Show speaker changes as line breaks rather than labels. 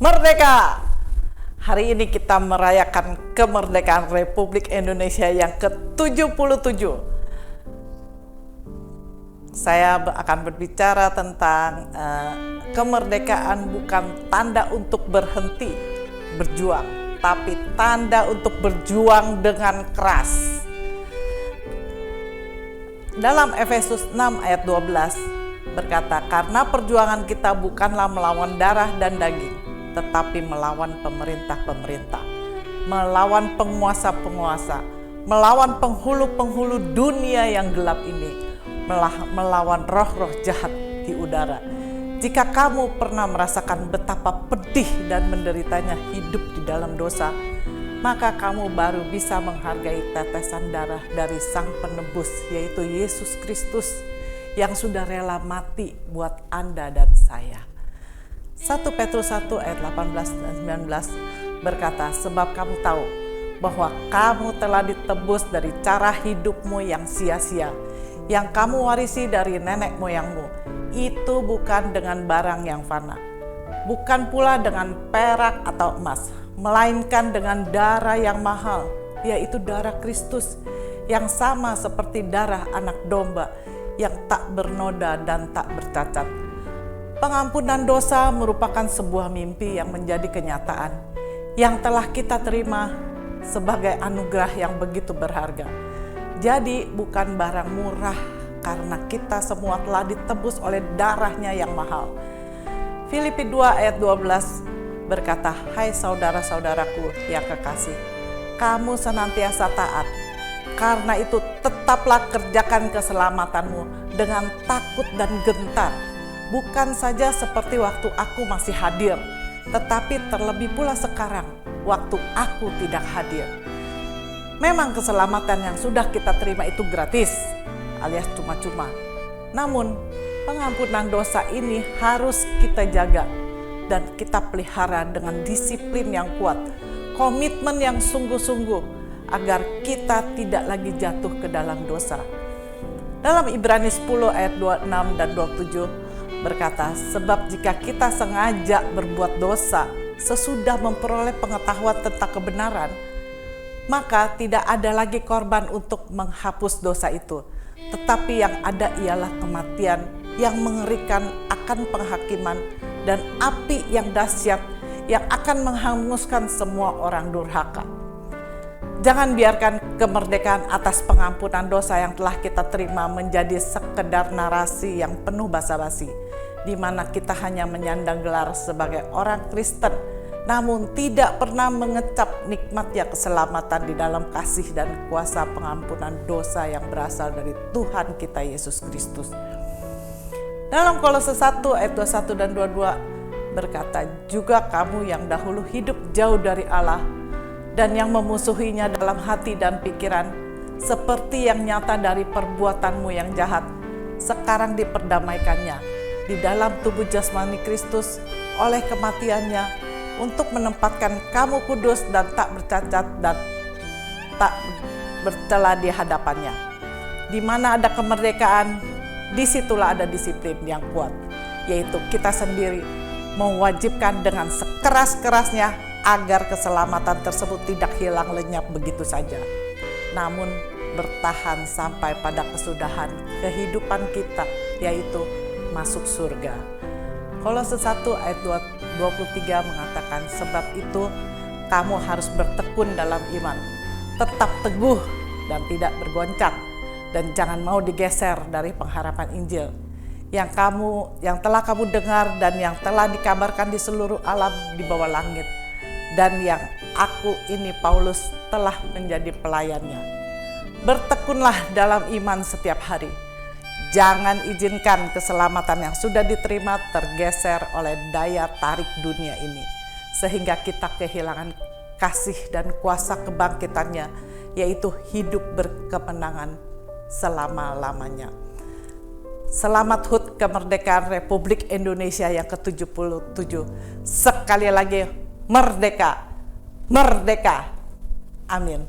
Merdeka! Hari ini kita merayakan kemerdekaan Republik Indonesia yang ke-77. Saya akan berbicara tentang kemerdekaan bukan tanda untuk berhenti berjuang, tapi tanda untuk berjuang dengan keras. Dalam Efesus 6 ayat 12 berkata, karena perjuangan kita bukanlah melawan darah dan daging, tetapi melawan pemerintah-pemerintah, melawan penguasa-penguasa, melawan penghulu-penghulu dunia yang gelap ini, melawan roh-roh jahat di udara. Jika kamu pernah merasakan betapa pedih dan menderitanya hidup di dalam dosa, maka kamu baru bisa menghargai tetesan darah dari Sang Penebus, yaitu Yesus Kristus, yang sudah rela mati buat Anda dan saya. 1 Petrus 1 ayat 18 dan 19 berkata, sebab kamu tahu bahwa kamu telah ditebus dari cara hidupmu yang sia-sia, yang kamu warisi dari nenek moyangmu. Itu bukan dengan barang yang fana, bukan pula dengan perak atau emas, melainkan dengan darah yang mahal, yaitu darah Kristus, yang sama seperti darah anak domba, yang tak bernoda dan tak bercacat. Pengampunan dosa merupakan sebuah mimpi yang menjadi kenyataan, yang telah kita terima sebagai anugerah yang begitu berharga. Jadi bukan barang murah, karena kita semua telah ditebus oleh darahnya yang mahal. Filipi 2 ayat 12 berkata, hai saudara-saudaraku yang kekasih, kamu senantiasa taat. Karena itu tetaplah kerjakan keselamatanmu dengan takut dan gentar. Bukan saja seperti waktu aku masih hadir, tetapi terlebih pula sekarang, waktu aku tidak hadir. Memang keselamatan yang sudah kita terima itu gratis, alias cuma-cuma. Namun, pengampunan dosa ini harus kita jaga dan kita pelihara dengan disiplin yang kuat, komitmen yang sungguh-sungguh, agar kita tidak lagi jatuh ke dalam dosa. Dalam Ibrani 10 ayat 26 dan 27, berkata, sebab jika kita sengaja berbuat dosa sesudah memperoleh pengetahuan tentang kebenaran, maka tidak ada lagi korban untuk menghapus dosa itu. Tetapi yang ada ialah kematian yang mengerikan akan penghakiman dan api yang dahsyat yang akan menghanguskan semua orang durhaka. Jangan biarkan kemerdekaan atas pengampunan dosa yang telah kita terima menjadi sekedar narasi yang penuh basa-basi, di mana kita hanya menyandang gelar sebagai orang Kristen, namun tidak pernah mengecap nikmatnya keselamatan di dalam kasih dan kuasa pengampunan dosa yang berasal dari Tuhan kita Yesus Kristus. Dalam Kolose 1 ayat 21 dan 22 berkata, juga kamu yang dahulu hidup jauh dari Allah dan yang memusuhinya dalam hati dan pikiran, seperti yang nyata dari perbuatanmu yang jahat, sekarang diperdamaikannya di dalam tubuh jasmani Kristus oleh kematiannya, untuk menempatkan kamu kudus dan tak bercacat dan tak bercela di hadapannya. Di mana ada kemerdekaan, disitulah ada disiplin yang kuat, yaitu kita sendiri mewajibkan dengan sekeras-kerasnya agar keselamatan tersebut tidak hilang lenyap begitu saja, namun bertahan sampai pada kesudahan kehidupan kita, yaitu masuk surga. Kolose 1 ayat 23 mengatakan, sebab itu kamu harus bertekun dalam iman, tetap teguh dan tidak bergoncang, dan jangan mau digeser dari pengharapan Injil yang telah kamu dengar dan yang telah dikabarkan di seluruh alam di bawah langit, dan yang aku ini Paulus telah menjadi pelayannya. Bertekunlah dalam iman setiap hari. Jangan izinkan keselamatan yang sudah diterima tergeser oleh daya tarik dunia ini, sehingga kita kehilangan kasih dan kuasa kebangkitannya, yaitu hidup berkemenangan selama-lamanya. Selamat HUT kemerdekaan Republik Indonesia yang ke-77. Sekali lagi, merdeka, merdeka. Amin.